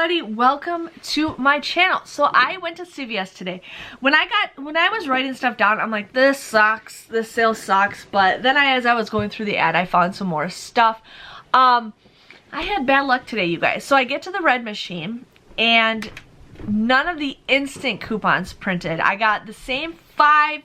everybody, welcome to my channel. So I went to CVS today. When I was writing stuff down, I'm like, this sucks, this sale sucks. But then as I was going through the ad, I found some more stuff. I had bad luck today, you guys. So I get to the red machine and none of the instant coupons printed. I got the same four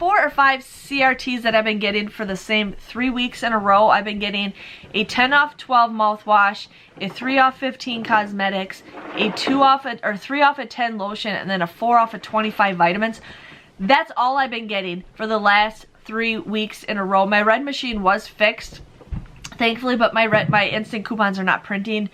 or five CRTs that I've been getting for the same 3 weeks in a row. I've been getting a 10 off 12 mouthwash, a 3 off 15 cosmetics, a 3 off of 10 lotion, and then a 4 off of 25 vitamins. That's all I've been getting for the last 3 weeks in a row. My red machine was fixed, thankfully, but my instant coupons are not printing.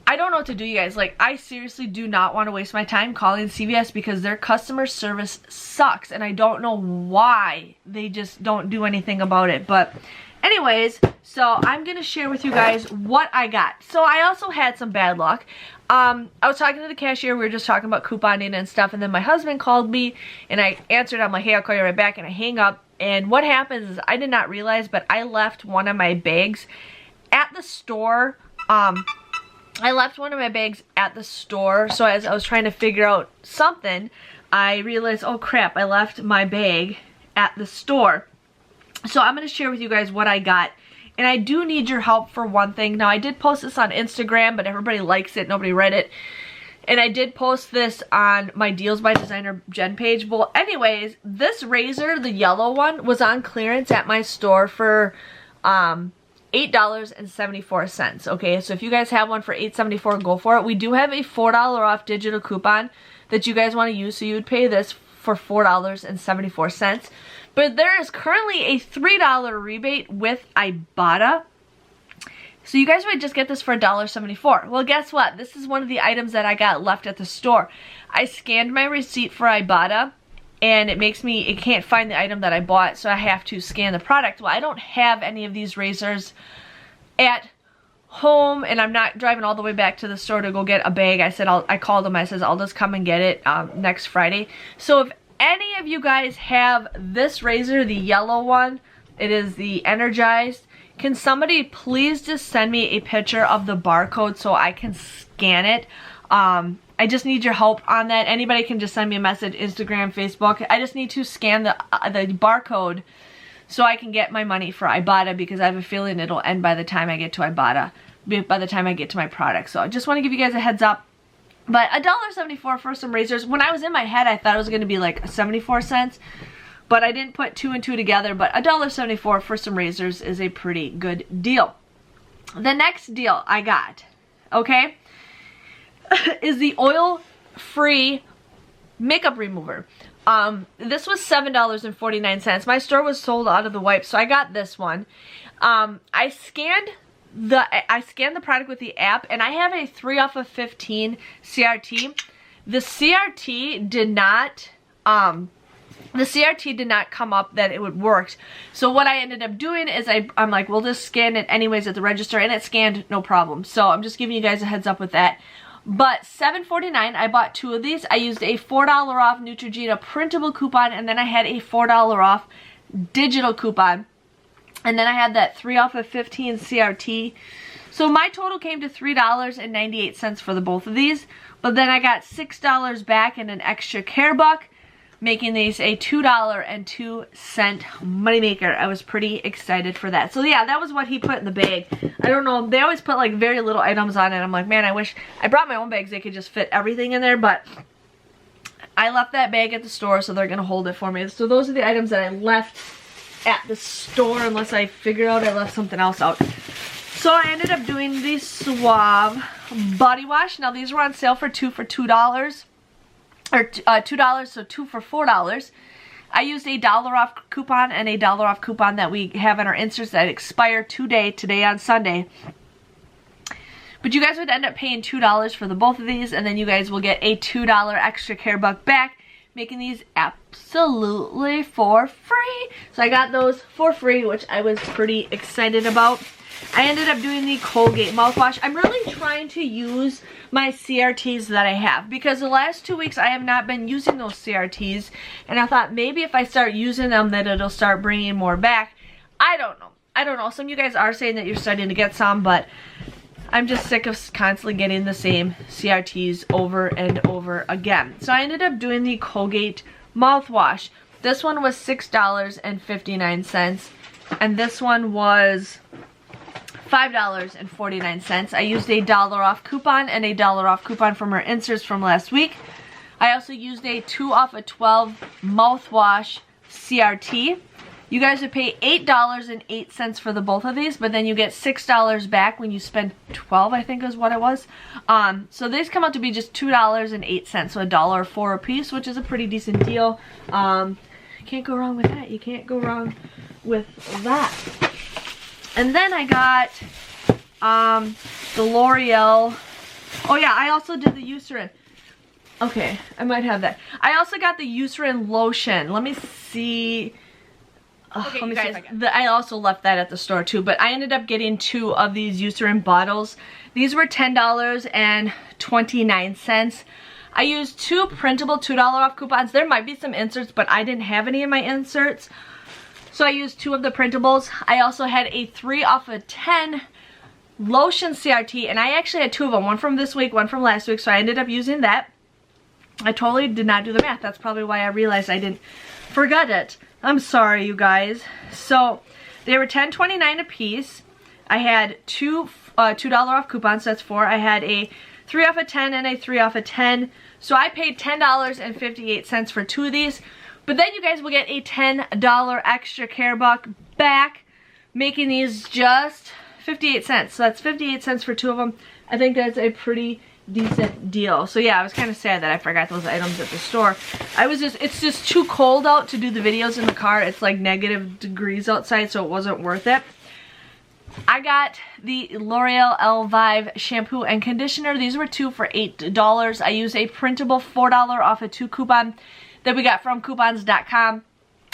I don't know what to do, you guys. Like, I seriously do not want to waste my time calling CVS because their customer service sucks, and I don't know why they just don't do anything about it. But anyways, so I'm gonna share with you guys what I got. So I also had some bad luck. I was talking to the cashier. We were just talking about couponing and stuff, and then my husband called me and I answered. I'm like, hey, I'll call you right back, and I hang up. And what happens is, I did not realize, but I left one of my bags at the store. I left one of my bags at the store, so as I was trying to figure out something, I realized, oh crap, I left my bag at the store. So I'm going to share with you guys what I got, and I do need your help for one thing. Now, I did post this on Instagram, but everybody likes it, nobody read it, and I did post this on my Deals by DesignerJen page. Well, anyways, this razor, the yellow one, was on clearance at my store for $8.74. Okay, so if you guys have one for $8.74, go for it. We do have a $4 off digital coupon that you guys want to use, so you would pay this for $4.74. But there is currently a $3 rebate with Ibotta, so you guys would just get this for $1.74. Well, guess what? This is one of the items that I got left at the store. I scanned my receipt for Ibotta, and it can't find the item that I bought, so I have to scan the product. Well, I don't have any of these razors at home, and I'm not driving all the way back to the store to go get a bag. I called them, I said, I'll just come and get it next Friday. So if any of you guys have this razor, the yellow one, it is the Energized, can somebody please just send me a picture of the barcode so I can scan it? I just need your help on that. Anybody can just send me a message, Instagram, Facebook. I just need to scan the barcode so I can get my money for Ibotta, because I have a feeling it'll end by the time I get to Ibotta, by the time I get to my product. So I just want to give you guys a heads up. But $1.74 for some razors. When I was in my head, I thought it was going to be like 74 cents. But I didn't put 2 and 2 together. But $1.74 for some razors is a pretty good deal. The next deal I got, okay, is the oil-free makeup remover. This was $7.49. My store was sold out of the wipes, so I got this one. I scanned the product with the app, and I have a 3 off of 15 CRT. The CRT did not come up that it would work. So what I ended up doing is I'm like, we'll just scan it anyways at the register, and it scanned no problem. So I'm just giving you guys a heads up with that. But $7.49, I bought 2 of these. I used a $4 off Neutrogena printable coupon, and then I had a $4 off digital coupon. And then I had that 3 off of 15 CRT. So my total came to $3.98 for the both of these. But then I got $6 back in an extra care buck, making these a $2.02 moneymaker. I was pretty excited for that. So yeah, that was what he put in the bag. I don't know, they always put like very little items on it. I'm like, man, I wish I brought my own bags. They could just fit everything in there, but I left that bag at the store, so they're gonna hold it for me. So those are the items that I left at the store, unless I figure out I left something else out. So I ended up doing the Suave body wash. Now these were on sale for $2 for $2. Or $2, so 2 for $4. I used a $1 off coupon and a $1 off coupon that we have in our inserts that expire today on Sunday. But you guys would end up paying $2 for the both of these, and then you guys will get a $2 extra care buck back, making these absolutely for free. So I got those for free, which I was pretty excited about. I ended up doing the Colgate mouthwash. I'm really trying to use my CRTs that I have, because the last 2 weeks I have not been using those CRTs, and I thought maybe if I start using them that it'll start bringing more back. I don't know. Some of you guys are saying that you're starting to get some, but I'm just sick of constantly getting the same CRTs over and over again. So I ended up doing the Colgate mouthwash. This one was $6.59 and this one was $5.49. I used a $1 off coupon and a $1 off coupon from our inserts from last week. I also used a 2 off of 12 mouthwash CRT. You guys would pay $8.08 for the both of these, but then you get $6 back when you spend 12, I think is what it was. So these come out to be just $2.08, so $1.04 a piece, which is a pretty decent deal. You can't go wrong with that. You can't go wrong with that. And then I got the L'Oreal. Oh yeah, I also did the Eucerin. Okay, I might have that. I also got the Eucerin lotion. Let me see. Okay, let me guys, I also left that at the store too, but I ended up getting 2 of these Eucerin bottles. These were $10.29. I used 2 printable $2 off coupons. There might be some inserts, but I didn't have any in my inserts. So I used 2 of the printables. I also had a 3 off of 10 lotion CRT, and I actually had 2 of them. One from this week, one from last week, so I ended up using that. I totally did not do the math. That's probably why I realized I didn't forget it. I'm sorry, you guys. So they were $10.29 a piece. I had 2 $2 off coupons, that's 4. I had a 3 off of 10 and a 3 off of 10. So I paid $10.58 for 2 of these. But then you guys will get a $10 extra care buck back, making these just 58 cents. So that's 58 cents for 2 of them. I think that's a pretty decent deal. So yeah, I was kind of sad that I forgot those items at the store. It's just too cold out to do the videos in the car. It's like negative degrees outside, so it wasn't worth it. I got the L'Oreal Elvive shampoo and conditioner. These were 2 for $8. I used a printable $4 off a 2 coupon that we got from coupons.com.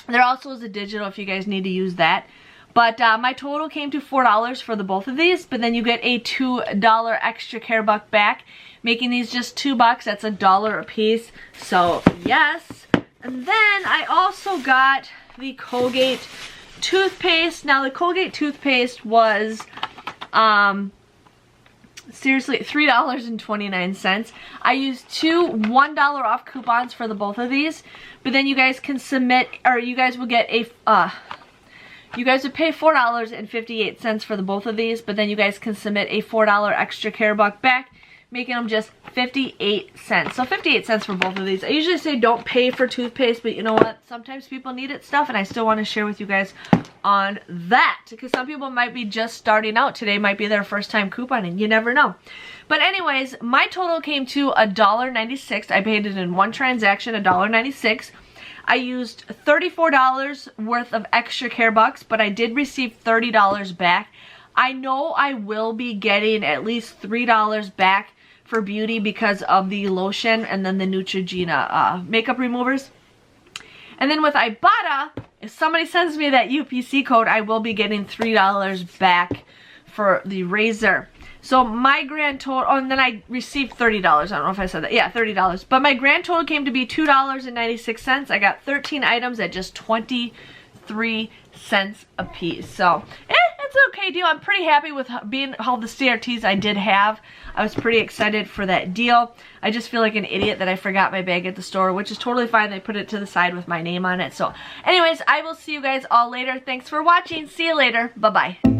There also is a digital if you guys need to use that. But my total came to $4 for the both of these, but then you get a $2 extra care buck back, making these just $2. That's $1 a piece. So yes. And then I also got the Colgate toothpaste. Now the Colgate toothpaste was seriously $3.29. I used 2 $1 off coupons for the both of these, but then you guys can submit, or you guys will get a you guys would pay $4.58 for the both of these, but then you guys can submit a $4 extra care buck back, making them just 58 cents. So 58 cents for both of these. I usually say don't pay for toothpaste, but you know what? Sometimes people need it stuff, and I still want to share with you guys on that, because some people might be just starting out. Today might be their first time couponing. You never know. But anyways, my total came to $1.96. I paid it in one transaction, $1.96. I used $34 worth of extra care bucks, but I did receive $30 back. I know I will be getting at least $3 back for beauty because of the lotion and then the Neutrogena makeup removers. And then with Ibotta, if somebody sends me that UPC code, I will be getting $3 back for the razor. So my grand total, oh, and then I received $30. I don't know if I said that. Yeah, $30. But my grand total came to be $2.96. I got 13 items at just 23 cents a piece. So, it's an okay deal. I'm pretty happy with being all the CRTs I did have. I was pretty excited for that deal. I just feel like an idiot that I forgot my bag at the store, which is totally fine. They put it to the side with my name on it. So, anyways, I will see you guys all later. Thanks for watching. See you later. Bye-bye.